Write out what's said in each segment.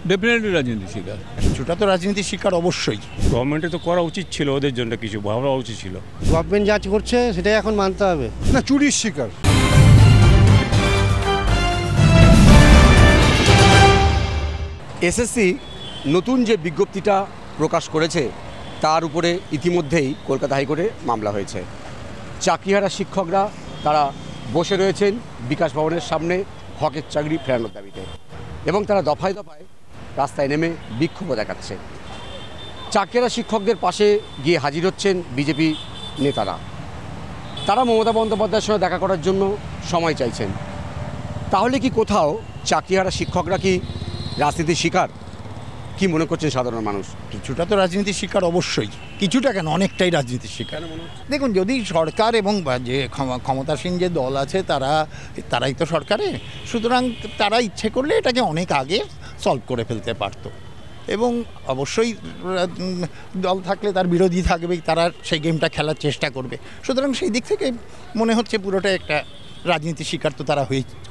Definitely রাজনীতি শিকার। কিছুটা তো রাজনীতির শিকার অবশ্যই। গভর্নমেন্টের তো করা উচিত ছিল, ওদের জন্য কিছু ভাবা উচিত ছিল। গভর্নমেন্ট যা করছে সেটাই এখন মানতে হবে। না, চুরির শিকার। এসএসসি নতুন যে বিজ্ঞপ্তিটা প্রকাশ করেছে তার উপরে ইতিমধ্যেই কলকাতা হাইকোর্টে মামলা হয়েছে। চাকরিহারা শিক্ষকরা তারা বসে রয়েছেন বিকাশ ভবনের সামনে হকের চাকরি ফেরানোর দাবিতে, এবং তারা দফায় দফায় রাস্তায় নেমে বিক্ষোভ দেখাচ্ছে। চাকরিহারা শিক্ষকদের পাশে গিয়ে হাজির হচ্ছেন বিজেপি নেতারা। তারা মমতা বন্দ্যোপাধ্যায়ের সঙ্গে দেখা করার জন্য সময় চাইছেন। তাহলে কি কোথাও চাকরিহারা শিক্ষকরা কি রাজনীতির শিকার? কি মনে করছেন সাধারণ মানুষ? কিছুটা তো রাজনীতির শিকার অবশ্যই। কিছুটা কেন, অনেকটাই রাজনীতির শিকার। দেখুন, যদি সরকার এবং যে ক্ষমতাসীন যে দল আছে তারাই তো সরকারে, সুতরাং তারা ইচ্ছে করলে এটাকে অনেক আগে সলভ করে ফেলতে পারত। এবং অবশ্যই দল থাকলে তার বিরোধী থাকবেই, তারা সেই গেমটা খেলার চেষ্টা করবে। সুতরাং সেই দিক থেকে মনে হচ্ছে পুরোটা একটা রাজনীতির শিকার তো তারা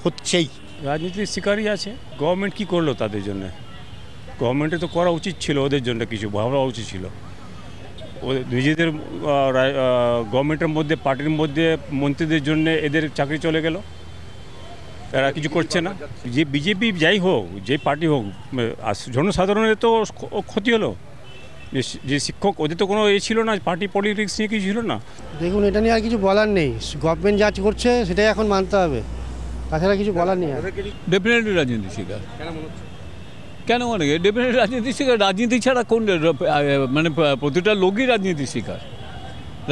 হচ্ছেই। রাজনীতির শিকারই আছে। গভর্নমেন্ট কি করলো তাদের জন্য? গভর্নমেন্টের তো করা উচিত ছিল, ওদের জন্য কিছু ভাবা উচিত ছিল। নিজেদের গভর্নমেন্টের মধ্যে, পার্টির মধ্যে মন্ত্রীদের জন্য এদের চাকরি চলে গেল, এরা কিছু করছে না। যে বিজেপি যাই হোক, যে পার্টি হোক, জনসাধারণের তো ক্ষতি হলো। যে শিক্ষক, ওদের তো কোনো ছিল না, পার্টি পলিটিক্স নিয়ে কিছু ছিল না। দেখুন, এটা নিয়ে আর কিছু বলার নেই। গভর্নমেন্ট যা করছে সেটাই এখন মানতে হবে, তাছাড়া কিছু বলার নেই। ডেফিনেটলি রাজনীতি শিকার। কেন মনে হয় ডেফিনেটলি রাজনীতি শিকার? রাজনীতি ছাড়া কোন, মানে প্রতিটা লোকই রাজনীতির শিকার।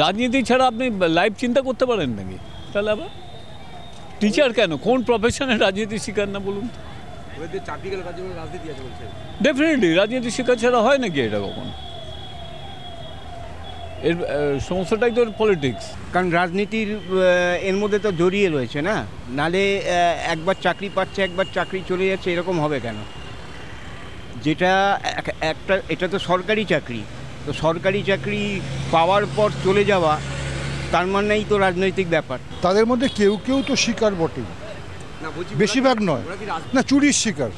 রাজনীতি ছাড়া আপনি লাইফ চিন্তা করতে পারেন নাকি? তাহলে আবার টিচার কেন, কোন প্রফেশনের রাজনীতির শিকার না বলুন? ডেফিনেটলি রাজনীতির শিকার ছাড়া হয় নাকি এটা কখন? এর সমস্যাটাই তো পলিটিক্স। কারণ রাজনীতির এর মধ্যে তো জড়িয়ে রয়েছে না, নালে একবার চাকরি পাচ্ছে একবার চাকরি চলে যাচ্ছে, এরকম হবে কেন? যেটা এটা তো সরকারি চাকরি, তো সরকারি চাকরি পাওয়ার পর চলে যাওয়া তার মানেই তো রাজনৈতিক ব্যাপার। তাদের মধ্যে কেউ কেউ তো শিকার বটেই, বেশিরভাগ নয়। না, চুরির শিকার।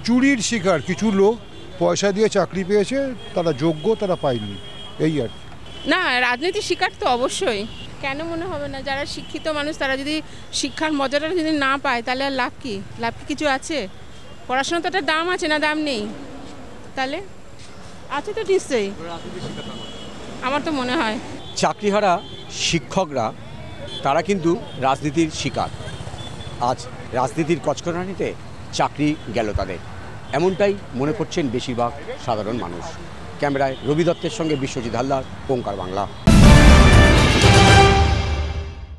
চুরির শিকার কিছু লোক পয়সা দিয়ে চাকরি পেয়েছে, তারা যোগ্য, তারা পায়নি, এই আর না। রাজনীতির শিকার তো অবশ্যই। কেন মনে হবে না? যারা শিক্ষিত মানুষ তারা যদি শিক্ষার মজাটা যদি না পায় তাহলে আর লাভ কি? লাভ কি কিছু আছে? পড়াশোনা তো একটা দাম আছে না, দাম নেই? তাহলে আছে তো নিশ্চয়ই, আমার তো মনে হয়। চাকরিহারা শিক্ষকরা তারা কিন্তু রাজনীতির শিকার। আজ রাজনীতির কচকরানিতে চাকরি গেল তাদের, এমনটাই মনে করছেন বেশিরভাগ সাধারণ মানুষ। ক্যামেরায় রবি দত্তের সঙ্গে বিশ্বজিৎ হালদার, ওঙ্কার বাংলা।